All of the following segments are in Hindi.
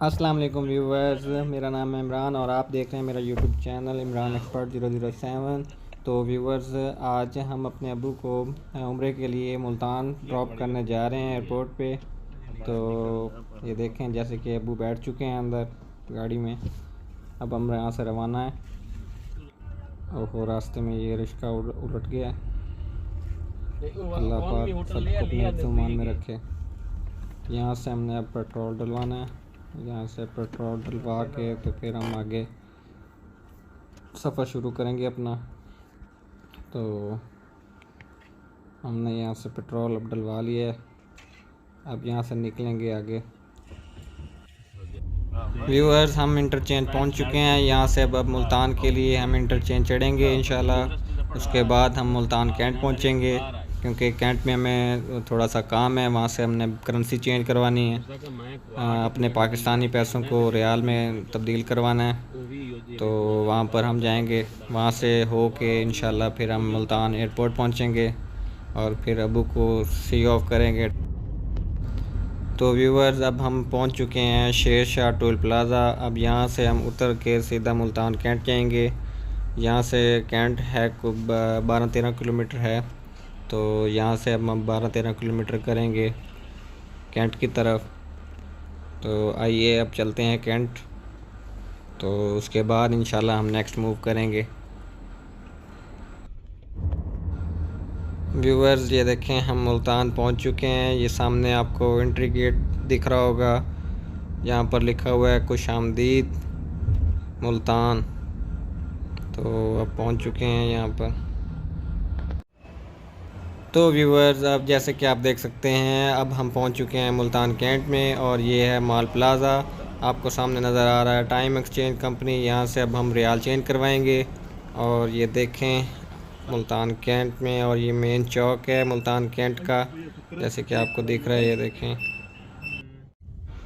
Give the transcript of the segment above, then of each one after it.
अस्सलाम वालेकुम व्यूवर्स, मेरा नाम है इमरान और आप देख रहे हैं मेरा यूट्यूब चैनल इमरान एक्सपर्ट 007। तो व्यूवर्स, आज हम अपने अब्बू को उम्रे के लिए मुल्तान ड्रॉप करने जा रहे हैं एयरपोर्ट पे। तो ये देखें, जैसे कि अब्बू बैठ चुके हैं अंदर गाड़ी में। अब हम यहाँ से रवाना है। और रास्ते में ये रिक्शा उलट गया है। अल्लाह पाक सबको अपने जुमान में रखे। यहाँ से हमने अब पेट्रोल डलवाना है। यहाँ से पेट्रोल डलवा के तो फिर हम आगे सफ़र शुरू करेंगे अपना। तो हमने यहाँ से पेट्रोल अब डलवा लिया है। अब यहाँ से निकलेंगे आगे। व्यूअर्स, हम इंटरचेंज पहुँच चुके हैं। यहाँ से अब मुल्तान के लिए हम इंटरचेंज चढ़ेंगे इंशाल्लाह। उसके बाद हम मुल्तान कैंट पहुँचेंगे, क्योंकि कैंट में हमें थोड़ा सा काम है। वहाँ से हमने करेंसी चेंज करवानी है, अपने पाकिस्तानी पैसों को रियाल में तब्दील करवाना है। तो वहाँ पर हम जाएंगे। वहाँ से हो के इंशाल्लाह फिर हम मुल्तान एयरपोर्ट पहुँचेंगे और फिर अबू को सी ऑफ करेंगे। तो व्यूवर्स, अब हम पहुँच चुके हैं शेर शाह टोल प्लाज़ा। अब यहाँ से हम उतर के सीधा मुल्तान कैंट जाएंगे। यहाँ से कैंट है 12-13 किलोमीटर है। तो यहाँ से अब हम 12-13 किलोमीटर करेंगे कैंट की तरफ। तो आइए अब चलते हैं कैंट। तो उसके बाद इंशाल्लाह हम नेक्स्ट मूव करेंगे। व्यूवर्स, ये देखें, हम मुल्तान पहुंच चुके हैं। ये सामने आपको एंट्री गेट दिख रहा होगा। यहाँ पर लिखा हुआ है खुशामदीद मुल्तान। तो अब पहुंच चुके हैं यहाँ पर। तो व्यूवर्स, अब जैसे कि आप देख सकते हैं, अब हम पहुंच चुके हैं मुल्तान कैंट में। और ये है माल प्लाज़ा, आपको सामने नज़र आ रहा है टाइम एक्सचेंज कंपनी। यहाँ से अब हम रियाल चेंज करवाएंगे। और ये देखें मुल्तान कैंट में, और ये मेन चौक है मुल्तान कैंट का, जैसे कि आपको दिख रहा है। ये देखें।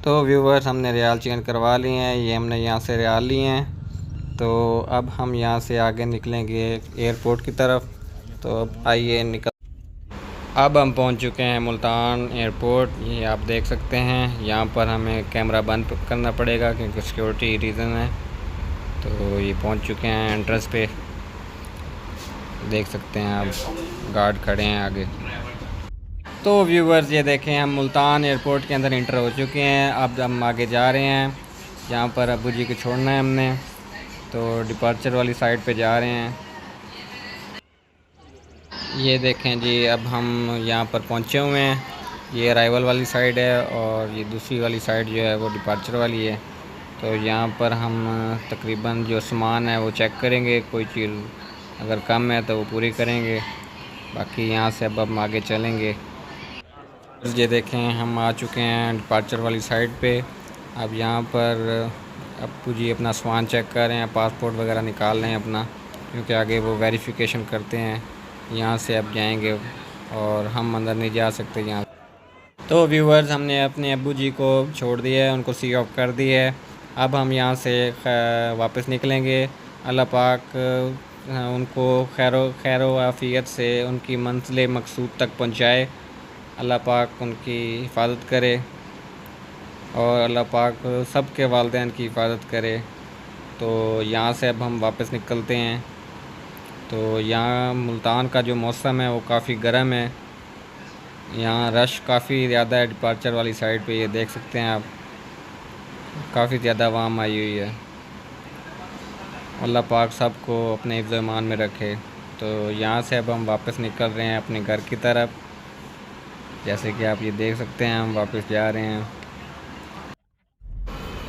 तो व्यूवर्स, हमने रियाल चेंज करवा लिए हैं। ये हमने यहाँ से रियाल लिए हैं। तो अब हम यहाँ से आगे निकलेंगे एयरपोर्ट की तरफ। तो अब आइए निकल। अब हम पहुँच चुके हैं मुल्तान एयरपोर्ट। ये आप देख सकते हैं। यहाँ पर हमें कैमरा बंद करना पड़ेगा क्योंकि सिक्योरिटी रीज़न है। तो ये पहुँच चुके हैं एंट्रेंस पे, देख सकते हैं आप, गार्ड खड़े हैं आगे। तो व्यूवर्स, ये देखें, हम मुल्तान एयरपोर्ट के अंदर इंटर हो चुके हैं। अब हम आगे जा रहे हैं। यहाँ पर अबू जी को छोड़ना है हमने। तो डिपार्चर वाली साइड पे जा रहे हैं। ये देखें जी, अब हम यहाँ पर पहुँचे हुए हैं। ये अराइवल वाली साइड है और ये दूसरी वाली साइड जो है वो डिपार्चर वाली है। तो यहाँ पर हम तकरीबन जो सामान है वो चेक करेंगे। कोई चीज़ अगर कम है तो वो पूरी करेंगे। बाकी यहाँ से अब हम आगे चलेंगे। ये देखें, हम आ चुके हैं डिपार्चर वाली साइड पे। अब यहाँ पर अब्बू जी अपना सामान चेक कर रहे हैं, पासपोर्ट वगैरह निकाल रहे हैं अपना, क्योंकि आगे वो वेरिफिकेशन करते हैं। यहाँ से अब जाएंगे और हम अंदर नहीं जा सकते यहाँ। तो व्यूवर्स, हमने अपने अब्बू जी को छोड़ दिया है, उनको सी ऑफ कर दी है। अब हम यहाँ से वापस निकलेंगे। अल्लाह पाक उनको खैर आफ़ियत से उनकी मंजिल मकसूद तक पहुँचाए। अल्लाह पाक उनकी हिफाजत करे और अल्लाह पाक सब के वालिदैन की हिफाजत करे। तो यहाँ से अब हम वापस निकलते हैं। तो यहाँ मुल्तान का जो मौसम है वो काफ़ी गर्म है। यहाँ रश काफ़ी ज़्यादा है डिपार्चर वाली साइड पे। ये देख सकते हैं आप, काफ़ी ज़्यादा आवाम आई हुई है। अल्लाह पाक सबको अपने हिफ्ज़-ए-मान में रखे। तो यहाँ से अब हम वापस निकल रहे हैं अपने घर की तरफ। जैसे कि आप ये देख सकते हैं, हम वापस जा रहे हैं।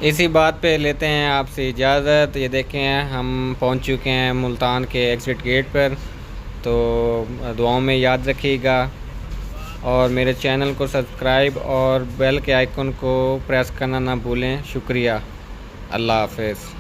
इसी बात पे लेते हैं आपसे इजाज़त। ये देखें, हम पहुंच चुके हैं मुल्तान के एग्ज़िट गेट पर। तो दुआओं में याद रखिएगा और मेरे चैनल को सब्सक्राइब और बेल के आइकन को प्रेस करना ना भूलें। शुक्रिया। अल्लाह हाफ़िज़।